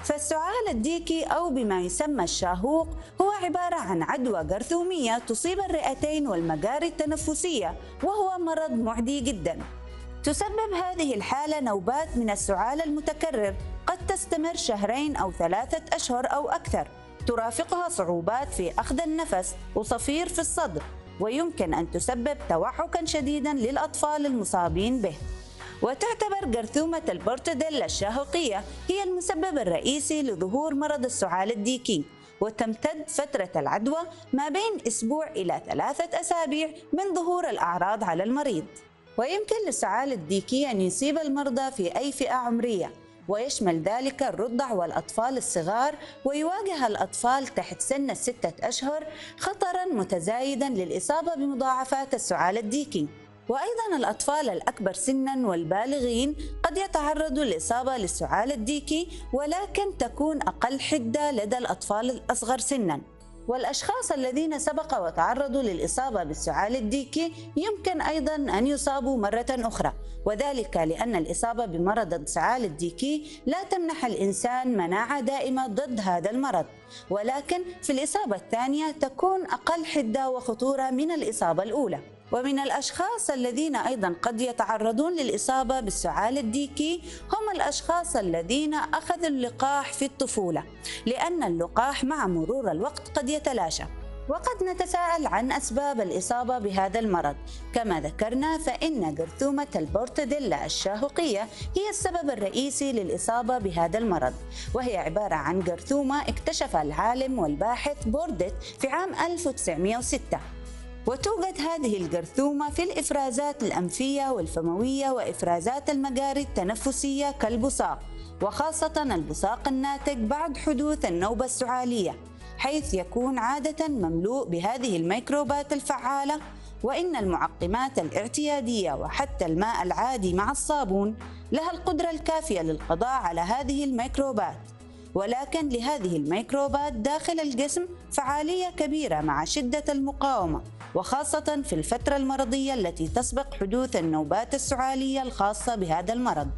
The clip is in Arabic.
فالسعال الديكي أو بما يسمى الشاهوق هو عبارة عن عدوى جرثومية تصيب الرئتين والمجاري التنفسية، وهو مرض معدي جدا. تسبب هذه الحالة نوبات من السعال المتكرر قد تستمر شهرين أو 3 أشهر أو أكثر، ترافقها صعوبات في أخذ النفس وصفير في الصدر، ويمكن أن تسبب توحكا شديدا للأطفال المصابين به. وتعتبر جرثومة البورتوديلا الشاهقية هي المسبب الرئيسي لظهور مرض السعال الديكي، وتمتد فترة العدوى ما بين أسبوع إلى 3 أسابيع من ظهور الأعراض على المريض. ويمكن للسعال الديكي أن يصيب المرضى في أي فئة عمرية، ويشمل ذلك الرضع والأطفال الصغار، ويواجه الأطفال تحت سن 6 أشهر خطراً متزايداً للإصابة بمضاعفات السعال الديكي. وأيضاً الأطفال الأكبر سناً والبالغين قد يتعرضوا للإصابة للسعال الديكي، ولكن تكون أقل حدة لدى الأطفال الأصغر سناً. والأشخاص الذين سبق وتعرضوا للإصابة بالسعال الديكي يمكن أيضاً أن يصابوا مرة أخرى، وذلك لأن الإصابة بمرض السعال الديكي لا تمنح الإنسان مناعة دائمة ضد هذا المرض، ولكن في الإصابة الثانية تكون أقل حدة وخطورة من الإصابة الأولى. ومن الأشخاص الذين أيضاً قد يتعرضون للإصابة بالسعال الديكي هم الأشخاص الذين أخذوا اللقاح في الطفولة، لأن اللقاح مع مرور الوقت قد يتلاشى. وقد نتساءل عن أسباب الإصابة بهذا المرض. كما ذكرنا فإن جرثومة البورتوديلا الشاهقية هي السبب الرئيسي للإصابة بهذا المرض، وهي عبارة عن جرثومة اكتشفها العالم والباحث بوردت في عام 1906. وتوجد هذه الجرثومة في الإفرازات الأنفية والفموية وإفرازات المجاري التنفسية كالبصاق، وخاصة البصاق الناتج بعد حدوث النوبة السعالية، حيث يكون عادة مملوء بهذه الميكروبات الفعالة. وإن المعقمات الاعتيادية وحتى الماء العادي مع الصابون لها القدرة الكافية للقضاء على هذه الميكروبات، ولكن لهذه الميكروبات داخل الجسم فعالية كبيرة مع شدة المقاومة، وخاصة في الفترة المرضية التي تسبق حدوث النوبات السعالية الخاصة بهذا المرض.